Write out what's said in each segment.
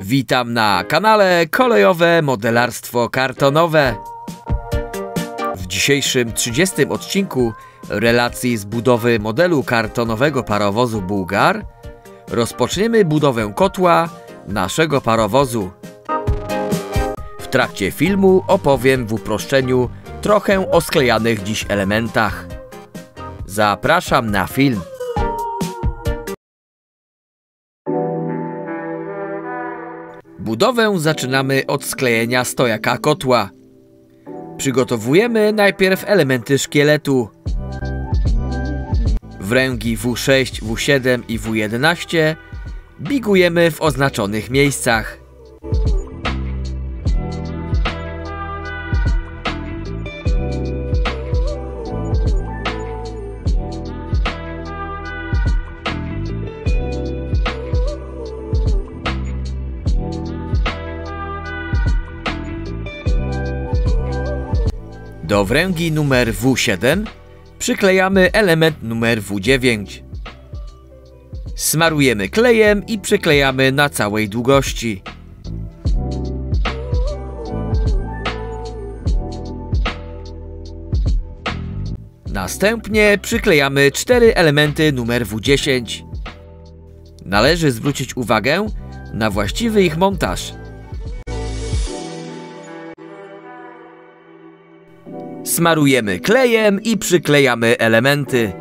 Witam na kanale Kolejowe Modelarstwo Kartonowe. W dzisiejszym 30. odcinku relacji z budowy modelu kartonowego parowozu Bułgar rozpoczniemy budowę kotła naszego parowozu. W trakcie filmu opowiem w uproszczeniu trochę o sklejanych dziś elementach. Zapraszam na film. Budowę zaczynamy od sklejenia stojaka kotła. Przygotowujemy najpierw elementy szkieletu. Wręgi W6, W7 i W11 bigujemy w oznaczonych miejscach. Do wręgi numer W7 przyklejamy element numer W9. Smarujemy klejem i przyklejamy na całej długości. Następnie przyklejamy 4 elementy numer W10. Należy zwrócić uwagę na właściwy ich montaż. Smarujemy klejem i przyklejamy elementy.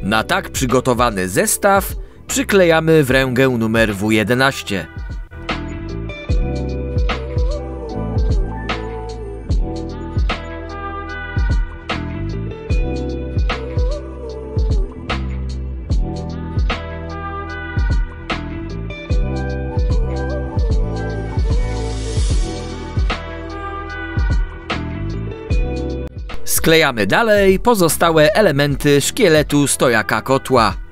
Na tak przygotowany zestaw przyklejamy wręgę numer W11. Sklejamy dalej pozostałe elementy szkieletu stojaka kotła.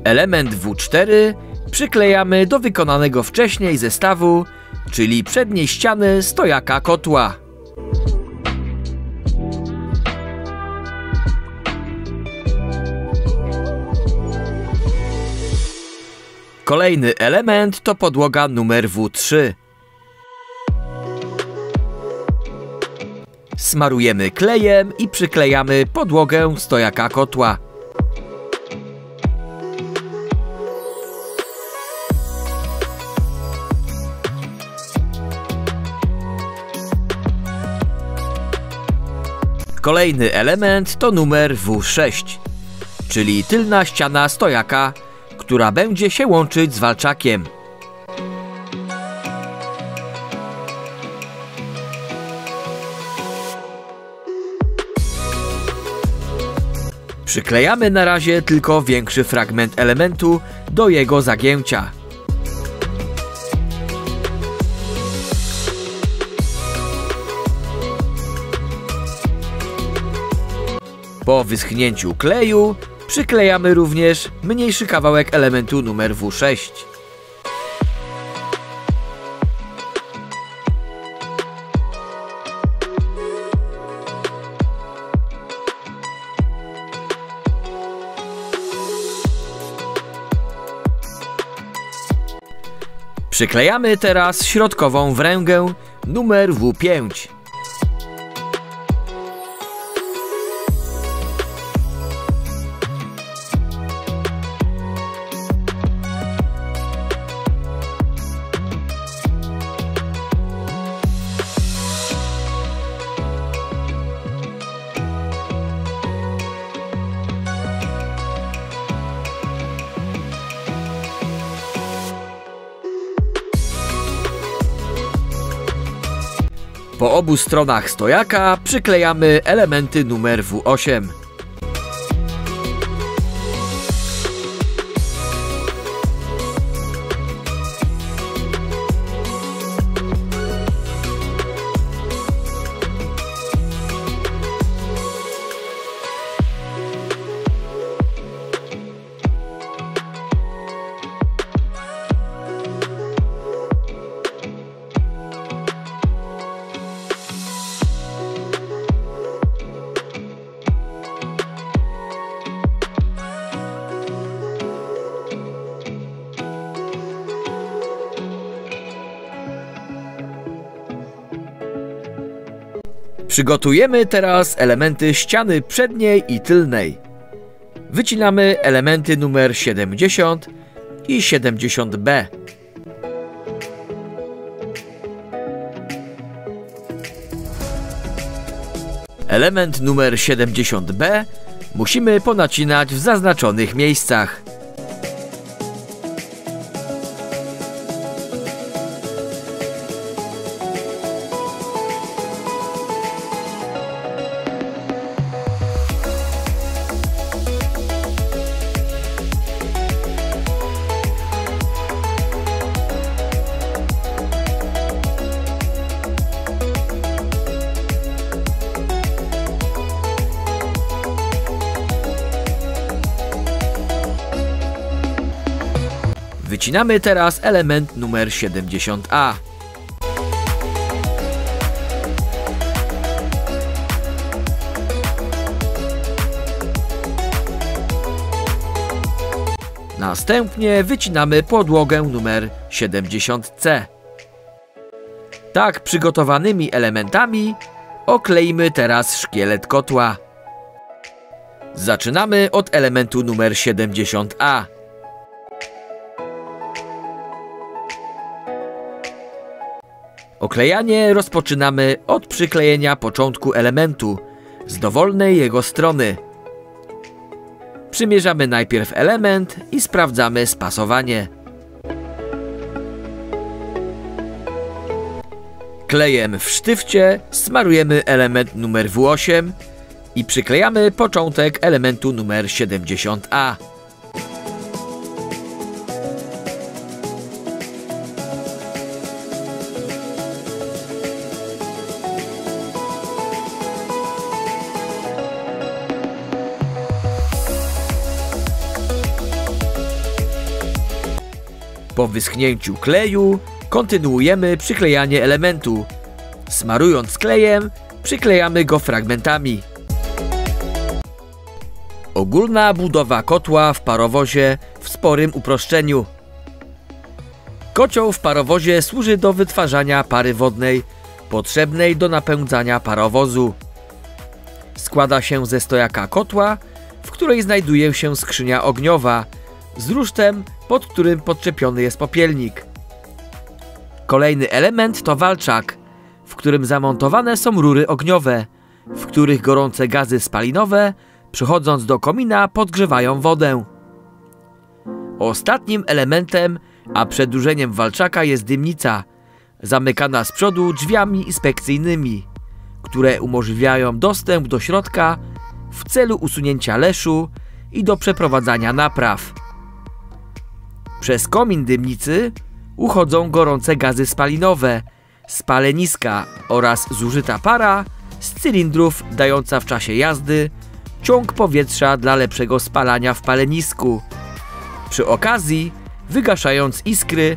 Element W4 przyklejamy do wykonanego wcześniej zestawu, czyli przedniej ściany stojaka kotła. Kolejny element to podłoga numer W3. Smarujemy klejem i przyklejamy podłogę stojaka kotła. Kolejny element to numer W6, czyli tylna ściana stojaka, która będzie się łączyć z walczakiem. Przyklejamy na razie tylko większy fragment elementu do jego zagięcia. Po wyschnięciu kleju przyklejamy również mniejszy kawałek elementu numer W6. Przyklejamy teraz środkową wręgę numer W5. Po obu stronach stojaka przyklejamy elementy numer W8. Przygotujemy teraz elementy ściany przedniej i tylnej. Wycinamy elementy numer 70 i 70B. Element numer 70B musimy ponacinać w zaznaczonych miejscach. Wycinamy teraz element numer 70A. Następnie wycinamy podłogę numer 70C. Tak przygotowanymi elementami okleimy teraz szkielet kotła. Zaczynamy od elementu numer 70A. Oklejanie rozpoczynamy od przyklejenia początku elementu z dowolnej jego strony. Przymierzamy najpierw element i sprawdzamy spasowanie. Klejem w sztywcie smarujemy element numer W8 i przyklejamy początek elementu numer 70A. Po wyschnięciu kleju kontynuujemy przyklejanie elementu. Smarując klejem, przyklejamy go fragmentami. Ogólna budowa kotła w parowozie w sporym uproszczeniu. Kocioł w parowozie służy do wytwarzania pary wodnej potrzebnej do napędzania parowozu. Składa się ze stojaka kotła, w której znajduje się skrzynia ogniowa z rusztem, pod którym podczepiony jest popielnik. Kolejny element to walczak, w którym zamontowane są rury ogniowe, w których gorące gazy spalinowe, przychodząc do komina, podgrzewają wodę. Ostatnim elementem, a przedłużeniem walczaka jest dymnica, zamykana z przodu drzwiami inspekcyjnymi, które umożliwiają dostęp do środka w celu usunięcia leszu i do przeprowadzania napraw. Przez komin dymnicy uchodzą gorące gazy spalinowe, spaleniska oraz zużyta para z cylindrów, dająca w czasie jazdy ciąg powietrza dla lepszego spalania w palenisku, przy okazji wygaszając iskry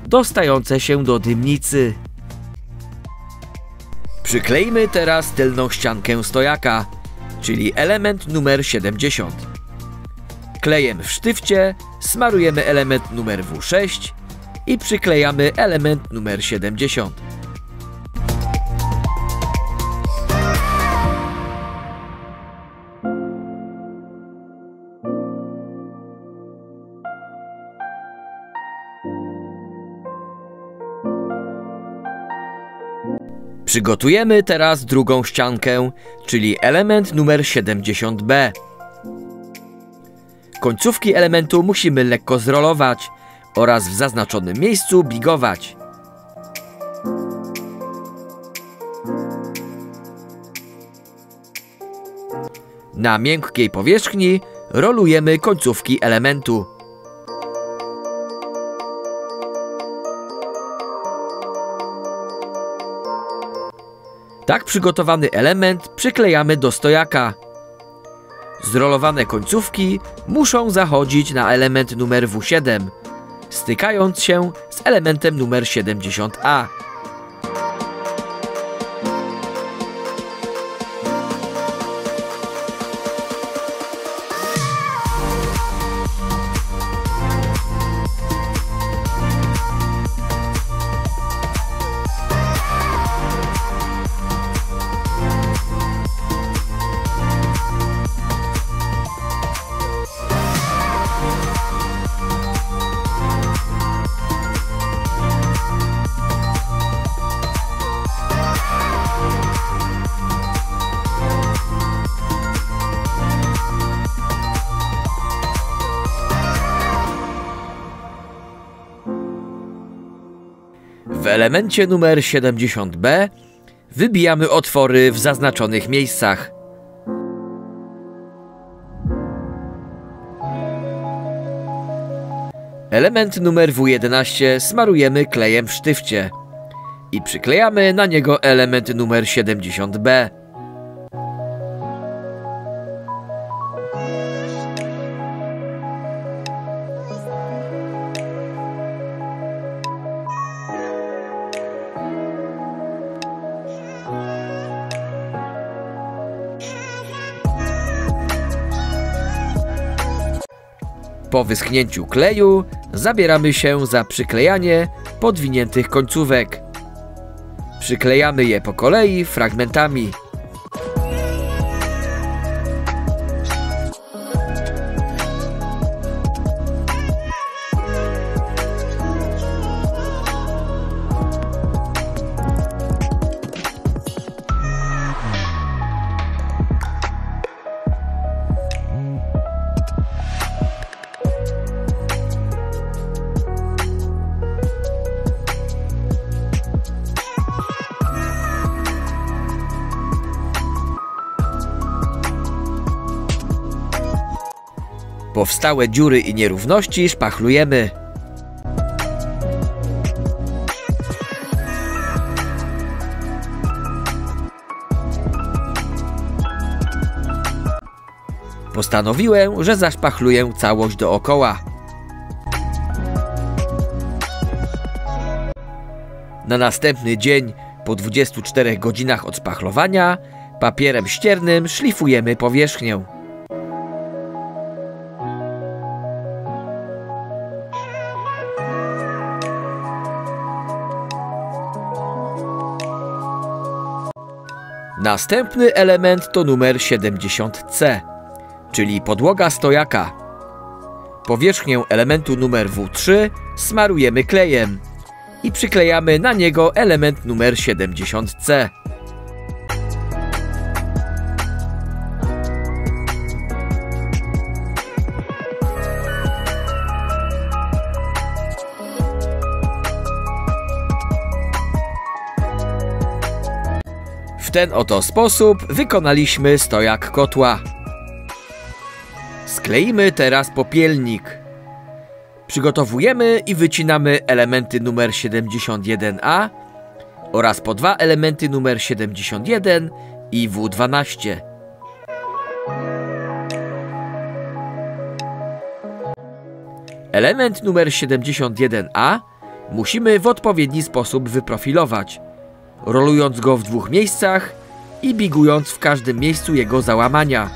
dostające się do dymnicy. Przyklejmy teraz tylną ściankę stojaka, czyli element numer 70. Klejem w sztywcie smarujemy element numer W6 i przyklejamy element numer 70. Przygotujemy teraz drugą ściankę, czyli element numer 70B. Końcówki elementu musimy lekko zrolować oraz w zaznaczonym miejscu bigować. Na miękkiej powierzchni rolujemy końcówki elementu. Tak przygotowany element przyklejamy do stojaka. Zrolowane końcówki muszą zachodzić na element numer W7, stykając się z elementem numer 70A. W elemencie numer 70b wybijamy otwory w zaznaczonych miejscach. Element numer W11 smarujemy klejem w sztywcie i przyklejamy na niego element numer 70b. Po wyschnięciu kleju zabieramy się za przyklejanie podwiniętych końcówek. Przyklejamy je po kolei fragmentami. Powstałe dziury i nierówności szpachlujemy. Postanowiłem, że zaszpachluję całość dookoła. Na następny dzień, po 24 godzinach od szpachlowania, papierem ściernym szlifujemy powierzchnię. Następny element to numer 70C, czyli podłoga stojaka. Powierzchnię elementu numer W3 smarujemy klejem i przyklejamy na niego element numer 70C. W ten oto sposób wykonaliśmy stojak kotła. Skleimy teraz popielnik. Przygotowujemy i wycinamy elementy numer 71A oraz po dwa elementy numer 71 i W12. Element numer 71A musimy w odpowiedni sposób wyprofilować, rolując go w dwóch miejscach i bigując w każdym miejscu jego załamania.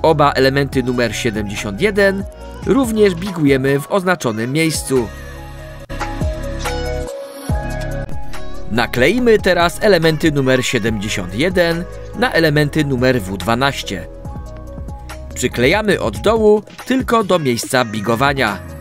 Oba elementy numer 71 również bigujemy w oznaczonym miejscu. Nakleimy teraz elementy numer 71 na elementy numer W12. Przyklejamy od dołu tylko do miejsca bigowania.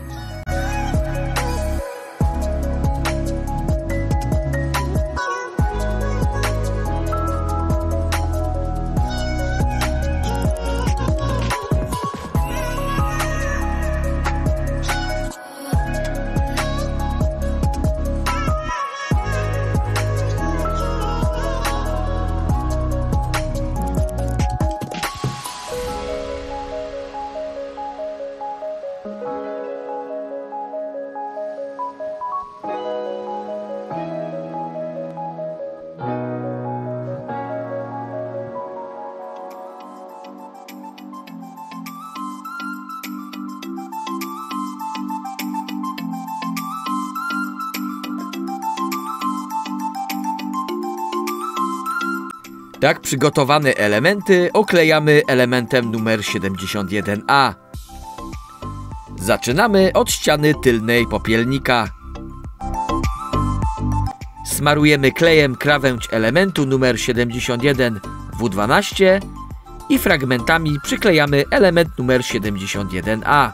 Tak przygotowane elementy oklejamy elementem numer 71A. Zaczynamy od ściany tylnej popielnika. Smarujemy klejem krawędź elementu numer 71 W12 i fragmentami przyklejamy element numer 71A.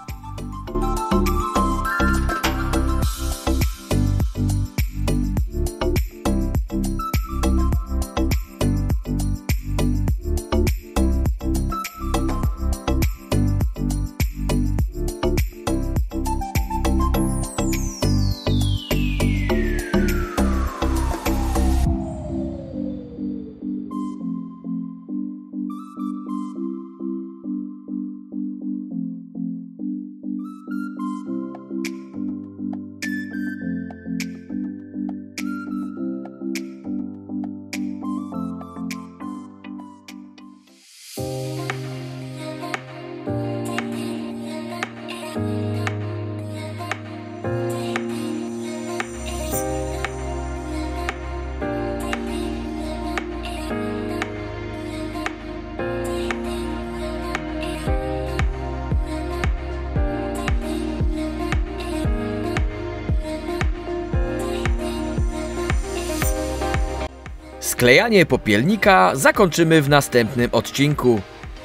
Sklejanie popielnika zakończymy w następnym odcinku,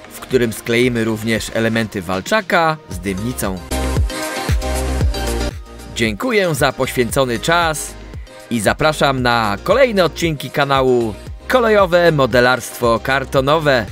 w którym skleimy również elementy walczaka z dymnicą. Dziękuję za poświęcony czas i zapraszam na kolejne odcinki kanału Kolejowe Modelarstwo Kartonowe.